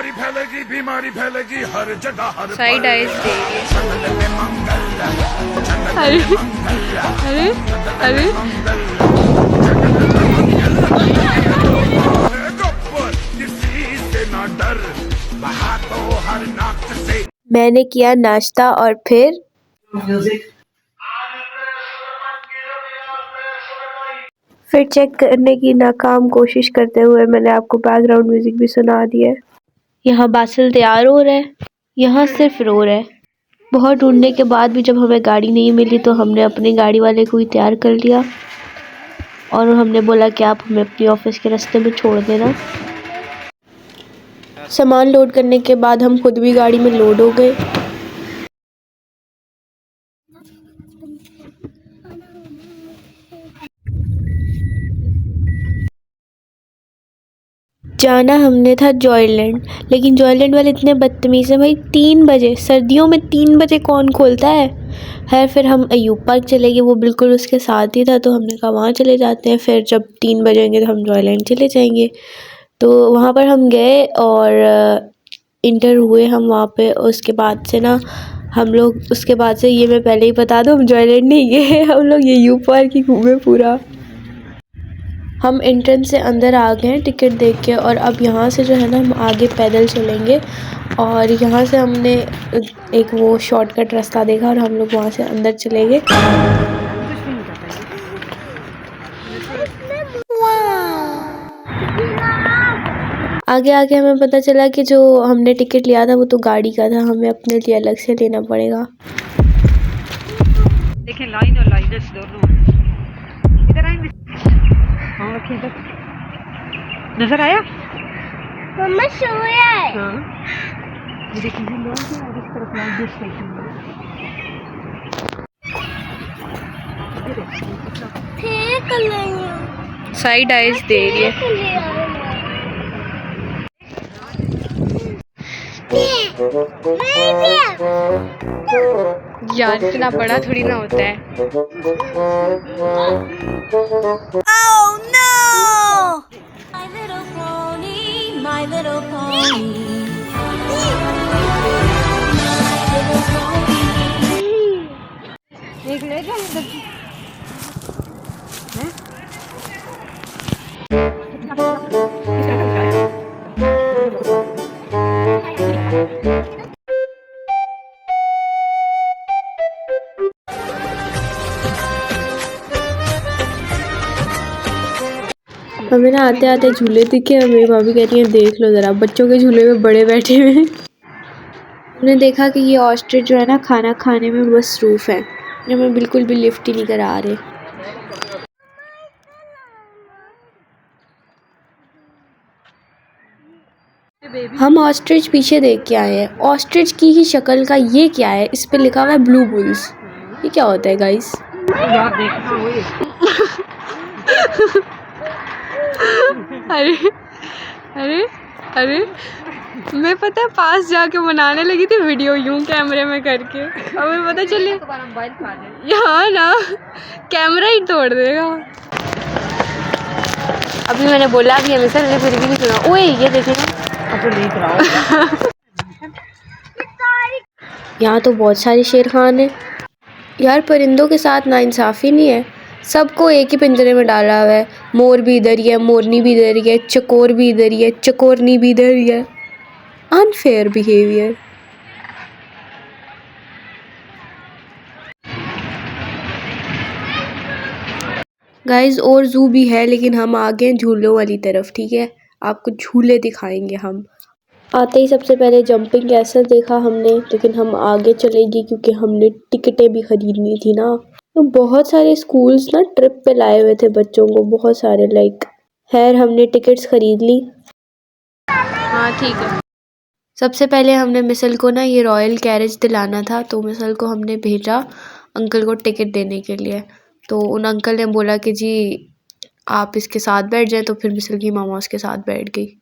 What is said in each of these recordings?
बीमारी फैलेगी हर जगह हर साइड आइज दे रही है। अरे अरे अरे किसी से ना डर बहा तो हर नाक से। मैंने किया नाश्ता और फिर चेक करने की नाकाम कोशिश करते हुए मैंने आपको बैकग्राउंड म्यूजिक भी सुना दिया है। यहाँ बासिल तैयार हो रहा है, यहाँ सिर्फ रो रहा है। बहुत ढूंढने के बाद भी जब हमें गाड़ी नहीं मिली तो हमने अपने गाड़ी वाले को ही तैयार कर लिया और हमने बोला कि आप हमें अपनी ऑफिस के रास्ते में छोड़ देना। सामान लोड करने के बाद हम खुद भी गाड़ी में लोड हो गए। जाना हमने था जॉयलैंड, लेकिन जॉयलैंड वाले इतने बदतमीज़ हैं भाई। 3 बजे, सर्दियों में 3 बजे कौन खोलता है। खैर फिर हम अयूब पार्क चले गए, वो बिल्कुल उसके साथ ही था तो हमने कहा वहाँ चले जाते हैं, फिर जब 3 बजेंगे तो हम जॉयलैंड चले जाएंगे। तो वहाँ पर हम गए और इंटर हुए हम वहाँ पे। उसके बाद से ना हम लोग, उसके बाद से ये मैं पहले ही बता दूँ, हम जॉयलैंड नहीं गए, हम लोग ये अयूब पार्क ही घूमे पूरा। हम एंट्रेंस से अंदर आ गए हैं टिकट देख के और अब यहाँ से जो है ना हम आगे पैदल चलेंगे और यहाँ से हमने एक वो शॉर्टकट रास्ता देखा और हम लोग वहाँ से अंदर चले गए। आगे आगे हमें पता चला कि जो हमने टिकट लिया था वो तो गाड़ी का था, हमें अपने लिए अलग से लेना पड़ेगा। देखें लाइन और लाइनर्स दोनों इधर आएंगे। हाँ रखिए इधर, नजर आया मम्मा सोया है। हाँ ये देखिए लोग हैं और इस तरफ लाइन दिस स्टेशन साइड आइज दे रही है। यार इतना बड़ा थोड़ी ना होता है। Oh no! My little pony, my little pony. एक ले जाओ इधर। हमें ना आते आते झूले दिखे और मेरी भाभी कह रही है देख लो ज़रा, बच्चों के झूले में बड़े बैठे हुए हैं। हमने देखा कि ये ऑस्ट्रिच जो है ना खाना खाने में मसरूफ़ है, ये हमें बिल्कुल भी लिफ्ट ही नहीं करा रहे। हम ऑस्ट्रिच पीछे देख के आए हैं। ऑस्ट्रिच की ही शक्ल का ये क्या है, इस पे लिखा हुआ है ब्लू बुल्स। ये क्या होता है गाइस? यार देखना हुई। अरे अरे अरे मैं पता है पास जाके बनाने लगी थी वीडियो यूं कैमरे में करके, अब मैं पता चले यहाँ ना कैमरा ही तोड़ देगा। अभी मैंने बोला भी है मिसल ने फिर भी नहीं सुना। ओए ये देखे ना, अब तो देख रहा हूँ। यहाँ तो बहुत सारे शेर खान है यार। परिंदों के साथ नाइंसाफ़ी नहीं है, सबको एक ही पिंजरे में डाला हुआ है। मोर भी इधर ही है, मोरनी भी इधर ही है, चकोर भी इधर ही है, चकोरनी भी इधर ही है। Unfair behaviour. गाइस और जू भी है लेकिन हम आ गए झूलों वाली तरफ, ठीक है, आपको झूले दिखाएंगे हम। आते ही सबसे पहले जंपिंग कैसल देखा हमने, लेकिन हम आगे चले गए क्योंकि हमने टिकटें भी खरीदनी थी ना। तो बहुत सारे स्कूल्स ना ट्रिप पे लाए हुए थे बच्चों को, बहुत सारे लाइक। खैर हमने टिकट्स खरीद ली। हाँ ठीक है। सबसे पहले हमने मिसल को ना ये रॉयल कैरेज दिलाना था, तो मिसल को हमने भेजा अंकल को टिकट देने के लिए। तो उन अंकल ने बोला कि जी आप इसके साथ बैठ जाएं, तो फिर मिसल की मामा उसके साथ बैठ गई।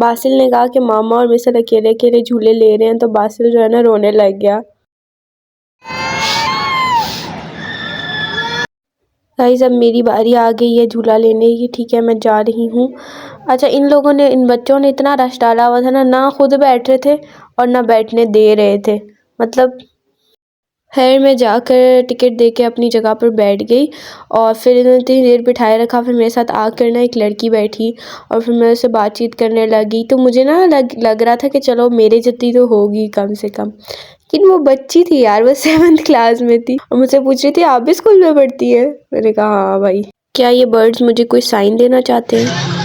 बासिल ने कहा कि मामा और मिसल अकेले अकेले झूले ले रहे हैं, तो बासिल जो है ना रोने लग गया। गाइस अब मेरी बारी आ गई है झूला लेने की। ठीक है, मैं जा रही हूँ। अच्छा, इन बच्चों ने इतना रश डाला हुआ था ना, ना खुद बैठ रहे थे और ना बैठने दे रहे थे। मतलब खैर मैं जाकर टिकट दे के अपनी जगह पर बैठ गई और फिर इन्होंने इतनी देर बिठाए रखा। फिर मेरे साथ आकर ना एक लड़की बैठी और फिर मैं उससे बातचीत करने लगी। तो मुझे ना लग रहा था कि चलो मेरे जितनी तो होगी कम से कम, लेकिन वो बच्ची थी यार, वो 7th क्लास में थी और मुझसे पूछ रही थी आप भी स्कूल में पढ़ती है। मैंने कहा हाँ भाई। क्या ये बर्ड्स मुझे कोई साइन देना चाहते हैं?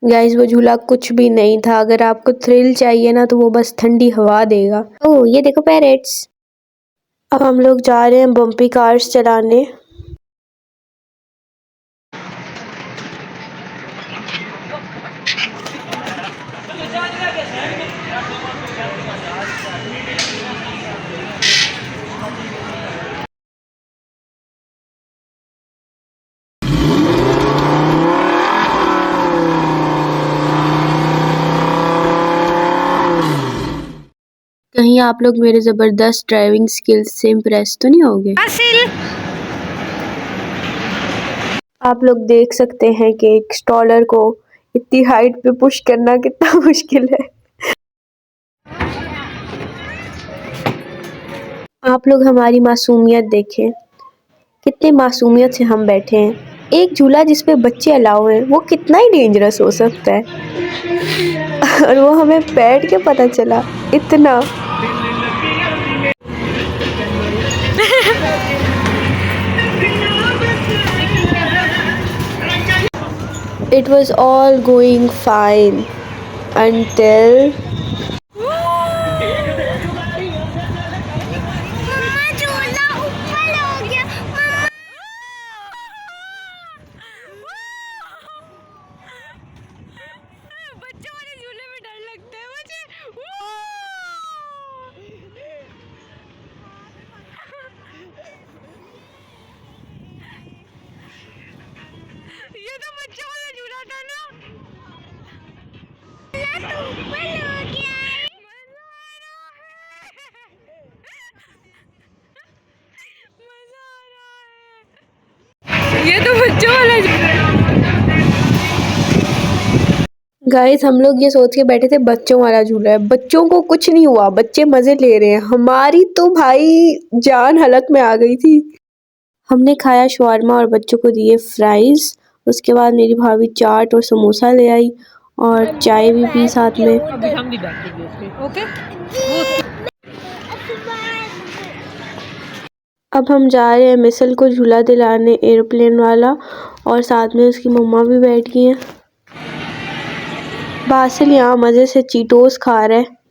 गाइस वो झूला कुछ भी नहीं था। अगर आपको थ्रिल चाहिए ना तो वो बस ठंडी हवा देगा। ओह ये देखो पैरेट्स। अब हम लोग जा रहे हैं बम्पी कार्स चलाने। कहीं आप लोग मेरे ज़बरदस्त ड्राइविंग स्किल्स से इम्प्रेस तो नहीं होगे? आप लोग देख सकते हैं कि एक स्टॉलर को इतनी हाइट पे पुश करना कितना मुश्किल है। आप लोग हमारी मासूमियत देखें, कितने मासूमियत से हम बैठे हैं। एक झूला जिस पे बच्चे अलाउ हैं वो कितना ही डेंजरस हो सकता है और वो हमें बैठ के पता चला इतना। It was all going fine until ये तो बच्चों वाला झूला था ना। ये तो बच्चों वाला। गाइस हम लोग ये सोच के बैठे थे बच्चों वाला झूला है, बच्चों को कुछ नहीं हुआ, बच्चे मजे ले रहे हैं। हमारी तो भाई जान हलक में आ गई थी। हमने खाया शवारमा और बच्चों को दिए फ्राइज। उसके बाद मेरी भाभी चाट और समोसा ले आई और चाय भी पी साथ में। अब हम जा रहे हैं मिसल को झूला दिलाने, एरोप्लेन वाला, और साथ में उसकी मम्मा भी बैठ गई हैं। बासिल यहाँ मज़े से चीटोस खा रहा है।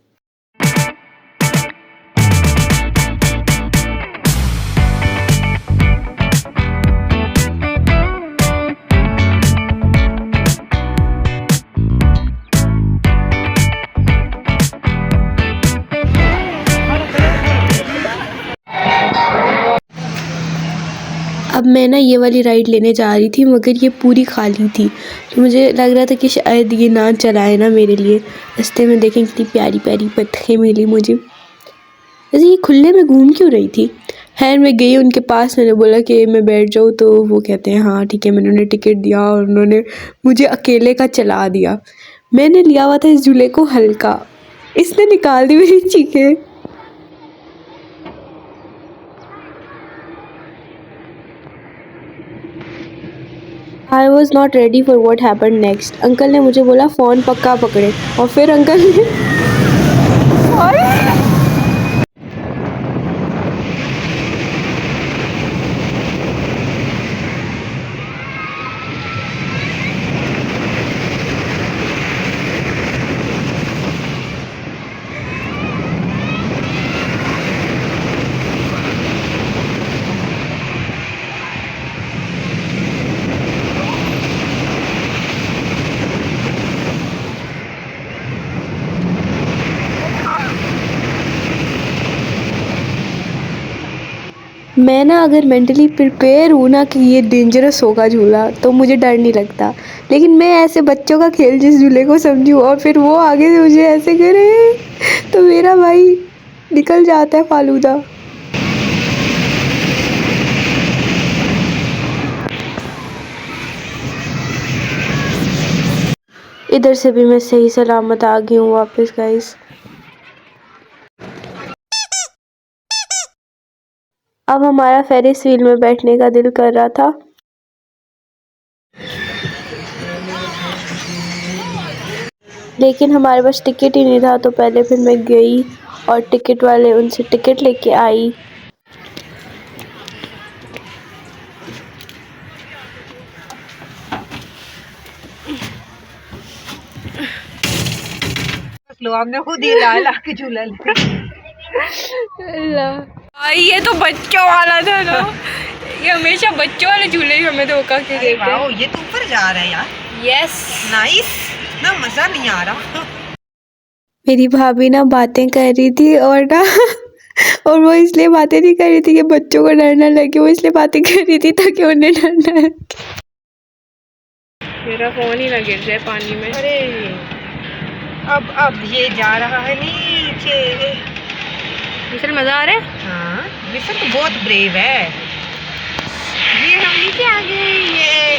अब मैं ना ये वाली राइड लेने जा रही थी मगर ये पूरी खाली थी, तो मुझे लग रहा था कि शायद ये ना चलाए ना मेरे लिए। रास्ते में देखें कितनी प्यारी प्यारी बत्तखें मिली मुझे। वैसे ये खुले में घूम क्यों रही थी? खैर मैं गई उनके पास, मैंने बोला कि मैं बैठ जाऊँ, तो वो कहते हैं हाँ ठीक है। मैंने उन्हें टिकट दिया और उन्होंने मुझे अकेले का चला दिया। मैंने लिया हुआ था इस झूले को हल्का, इसने निकाल दी मेरी चीखें। I was not ready for what happened next. Uncle ने मुझे बोला फ़ोन पक्का पकड़े, और फिर अंकल ने मैं ना अगर मेंटली प्रिपेयर हूँ ना कि ये डेंजरस होगा झूला तो मुझे डर नहीं लगता, लेकिन मैं ऐसे बच्चों का खेल जिस झूले को समझूँ और फिर वो आगे से मुझे ऐसे करे तो मेरा भाई निकल जाता है फालूदा। इधर से भी मैं सही सलामत आ गई हूँ वापस गाइस। अब हमारा फेरिस व्हील में बैठने का दिल कर रहा था, लेकिन हमारे पास टिकट ही नहीं था, तो पहले फिर मैं गई और टिकट वाले उनसे टिकट लेके आई। हमने खुद ही ला के झूला ये तो बच्चों वाला था ना। ये हमेशा बच्चों वाले झूले ही हमें धोखा के देते हैं। ये तो ऊपर जा रहा है यार। यस नाइस ना, मजा नहीं आ रहा। मेरी भाभी ना बातें कर रही थी और ना और वो इसलिए बातें नहीं कर रही थी कि बच्चों को डर ना लगे, वो इसलिए बातें कर रही थी ताकि उन्हें डर ना लगे। मेरा फोन ही ना गिर जाए पानी में। अरे अब ये जा रहा है नीचे। विशल मजा आ रहा है। हाँ विशल तो बहुत ब्रेव है। ये हम नीचे आ गए। ये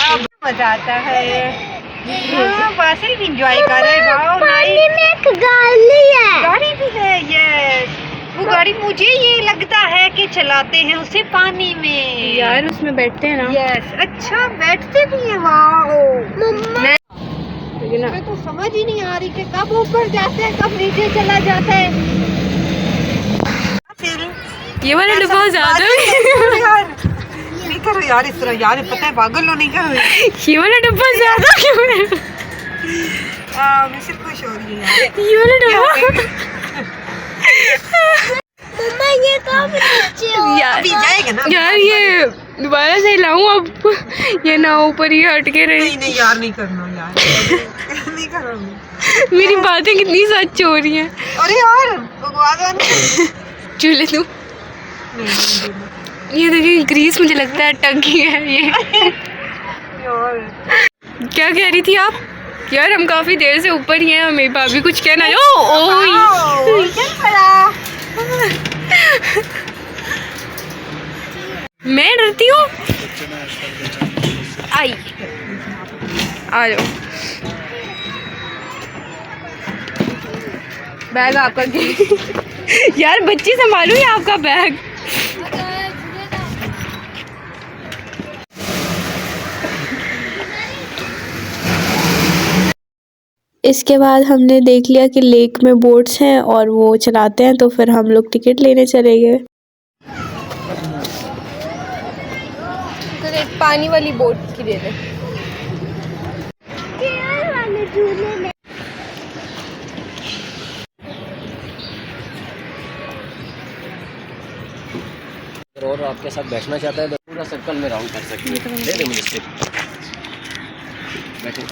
अब मजा आता है। हाँ बस ही एंजॉय कर रहे हैं। पानी में एक गाड़ी है। गाड़ी भी है। ये वो गाड़ी मुझे ये लगता है कि चलाते हैं उसे पानी में। यार उसमें बैठते हैं ना। यस अच्छा बैठते भी हैं। वाह लेकिन मैं तो समझ ही नहीं आ रही कि कब ऊपर जाते हैं कब नीचे चला जाता है। ये वाला डब्बा ज्यादा यार नहीं करो यार इस तरह यार, पता है पागल हो नहीं करो। ये वाला डब्बा ज्यादा क्यों है? मैं सिर्फ खुश हो रही हूँ ये वाला डब्बा मम्मा ये तो यार अभी जाएगा ना। यार ये दोबारा से लाऊं अब? ये ना ऊपर ही हट के रही। नहीं यार नहीं करना यार। नहीं करो। मेरी बातें कितनी सच हो रही हैं। अरे यार भगवान चूल्हे तू ये देखिए ग्रीस मुझे लगता है टंकी है ये। क्या कह रही थी आप? यार हम काफी देर से ऊपर ही हैं, हमें भाभी कुछ कहना है। ओ मैं डरती हूँ। आई आ जाओ। बैग आपका यार बच्ची संभालो ये आपका बैग। इसके बाद हमने देख लिया कि लेक में बोट्स हैं और वो चलाते हैं, तो फिर हम लोग टिकट लेने चले गए। एक पानी वाली बोट की दे दे। और आपके साथ बैठना चाहता है तो पूरा सर्कल में राउंड कर सकती है। दे दे मुझे स्टिक। बैठे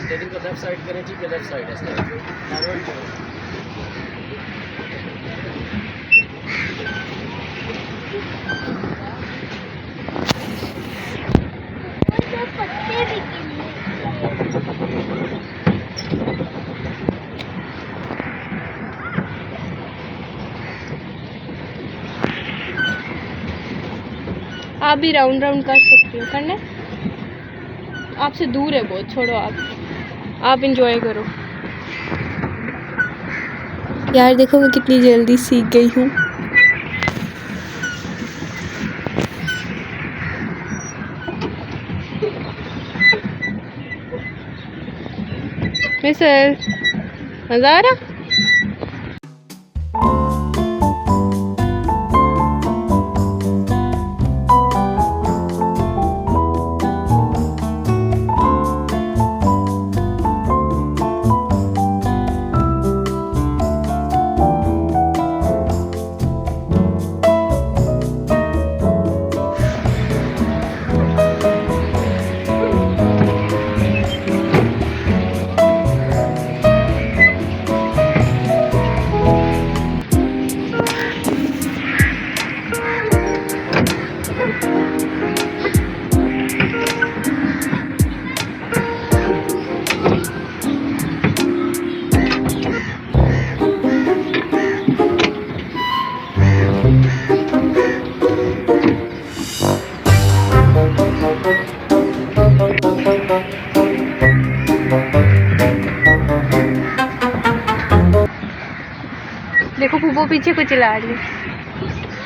स्टेडिंग को लेफ्ट साइड करें। ठीक है लेफ्ट साइड है। आप भी राउंड राउंड कर सकती हो। करना आपसे दूर है बहुत, छोड़ो आप इंजॉय करो। यार देखो मैं कितनी जल्दी सीख गई हूँ। मिसल मजा आ रहा? पीछे को चला रही है।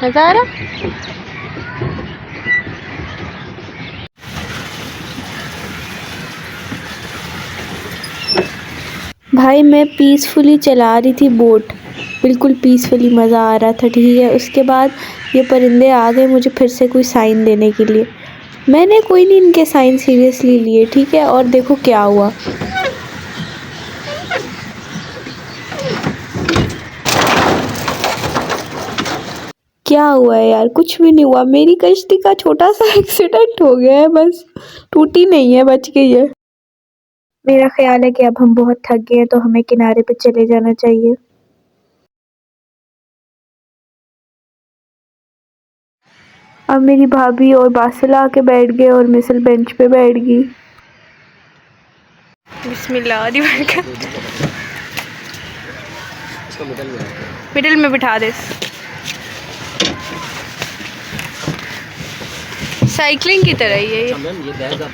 मजा आ रहा? भाई मैं पीसफुली चला रही थी बोट, बिल्कुल पीसफुली, मज़ा आ रहा था, ठीक है। उसके बाद ये परिंदे आ गए मुझे फिर से कोई साइन देने के लिए। मैंने कोई नहीं इनके साइन सीरियसली लिए, ठीक है। और देखो क्या हुआ। क्या हुआ है यार? कुछ भी नहीं हुआ। मेरी कश्ती का छोटा सा एक्सीडेंट हो गया है, बस टूटी नहीं है, बच गई है। मेरा ख्याल है कि अब हम बहुत थक गए हैं तो हमें किनारे पे चले जाना चाहिए। अब मेरी भाभी और बासिल आके बैठ गए और मिसल बेंच पे बैठ गई। बिस्मिल्लाह इसको मिडल में मिडिल में बिठा दे। साइकिलिंग की तरह ही है ये। अच्छा मैम, ये बैग आप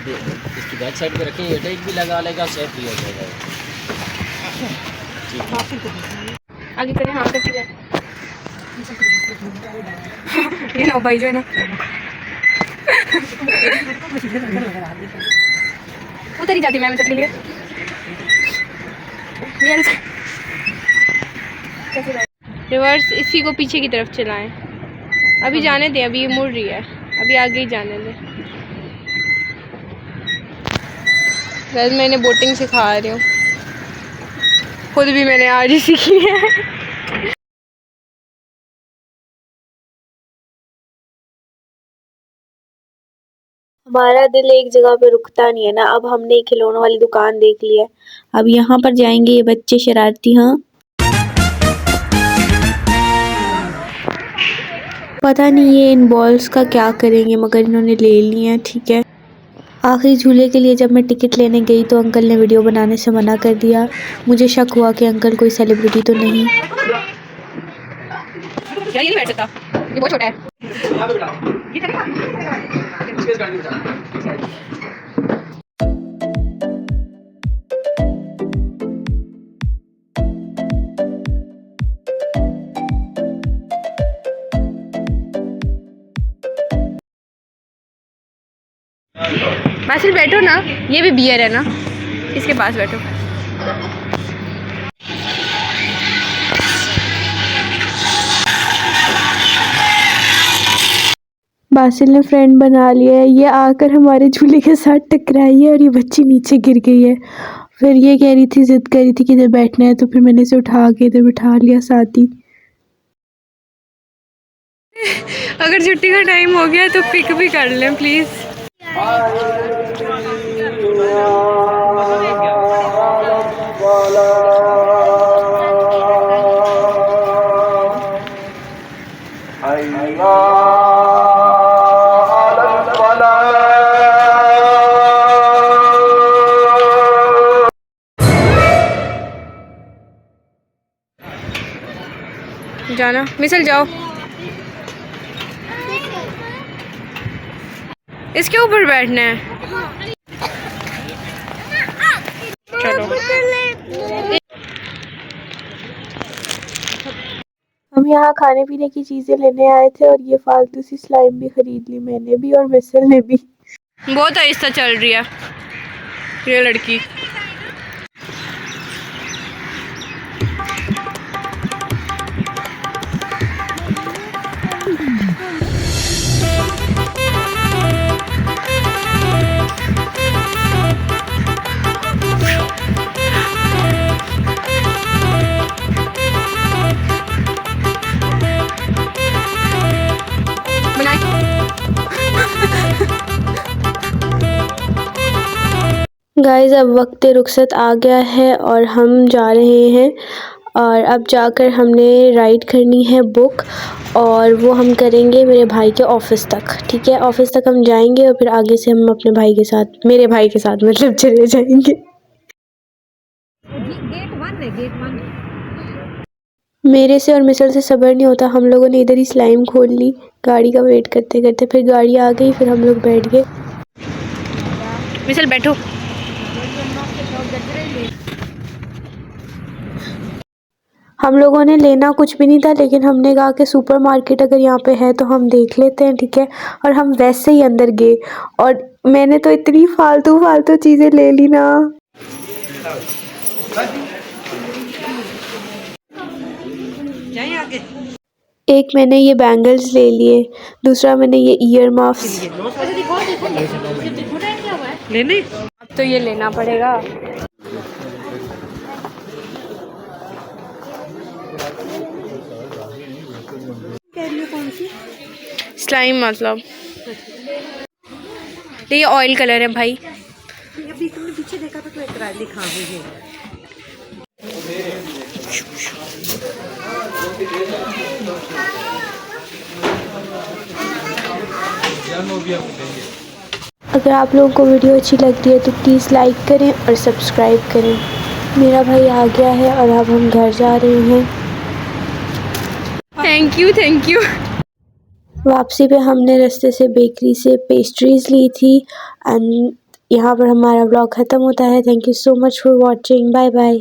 इसकी बैक साइड पे रखें, ये टैग भी लगा लेगा, सेफ भी हो जाएगा। आगे करें, हाँ करके जाए। ये लो भाई जो है ना, उधर ही जाती मैम के लिए। रिवर्स इसी को पीछे की तरफ चलाएं। अभी जाने दें, अभी ये मुड़ रही है, अभी आगे ही जाने दें। वैसे मैं इन्हें बोटिंग सिखा रही हूँ, खुद भी मैंने आज ही सीखी है। हमारा दिल एक जगह पे रुकता नहीं है ना। अब हमने खिलौनों वाली दुकान देख ली है, अब यहाँ पर जाएंगे ये बच्चे शरारती। हाँ, पता नहीं ये इन बॉल्स का क्या करेंगे, मगर इन्होंने ले ली हैं, ठीक है। आखिरी झूले के लिए जब मैं टिकट लेने गई तो अंकल ने वीडियो बनाने से मना कर दिया। मुझे शक हुआ कि अंकल कोई सेलिब्रिटी तो नहीं। यार ये नहीं बैठ सकता, ये बहुत छोटा है। बासिल बैठो ना, ये भी बियर है ना, इसके पास बैठो। बासिल ने फ्रेंड बना लिया है। ये आकर हमारे झूले के साथ टकराई है और ये बच्ची नीचे गिर गई है। फिर ये कह रही थी, जिद कर रही थी कि इधर बैठना है, तो फिर मैंने इसे उठा के इधर बिठा लिया साथ ही। अगर छुट्टी का टाइम हो गया तो पिक भी कर लें प्लीज़। जाना मिसल जाओ, इसके ऊपर बैठना है। चलो हम यहाँ खाने पीने की चीज़ें लेने आए थे और ये फालतू सी स्लाइम भी खरीद ली मैंने भी और मिसल ने भी। बहुत आहिस्ता चल रही है ये लड़की। गाइस अब वक्त रुखसत आ गया है और हम जा रहे हैं, और अब जाकर हमने राइड करनी है बुक, और वो हम करेंगे मेरे भाई के ऑफिस तक, ठीक है। ऑफिस तक हम जाएंगे और फिर आगे से हम अपने भाई के साथ, मेरे भाई के साथ मतलब चले जाएंगे। गेट 1 मेरे से और मिसल से सब्र नहीं होता। हम लोगों ने इधर ही स्लाइम खोल ली गाड़ी का वेट करते करते, फिर गाड़ी आ गई, फिर हम लोग बैठ गए। मिसल बैठो। हम लोगों ने लेना कुछ भी नहीं था, लेकिन हमने कहा कि सुपरमार्केट अगर यहाँ पे है तो हम देख लेते हैं, ठीक है। और हम वैसे ही अंदर गए और मैंने तो इतनी फालतू फालतू चीज़ें ले ली ना। जाइए आगे। एक मैंने ये बैंगल्स ले लिए, दूसरा मैंने ये ईयर मफ्स। लेने अब तो ये लेना पड़ेगा। कौन सी? स्लाइम मतलब ये ऑयल कलर है भाई। अभी तुमने पीछे देखा था तो इतना दिखा मुझे। अगर आप लोगों को वीडियो अच्छी लगती है तो प्लीज़ लाइक करें और सब्सक्राइब करें। मेरा भाई आ गया है और अब हम घर जा रहे हैं। Thank you thank you. वापसी पे हमने रास्ते से बेकरी से पेस्ट्रीज़ ली थी एंड यहाँ पर हमारा व्लॉग ख़त्म होता है। Thank you so much for watching. Bye bye.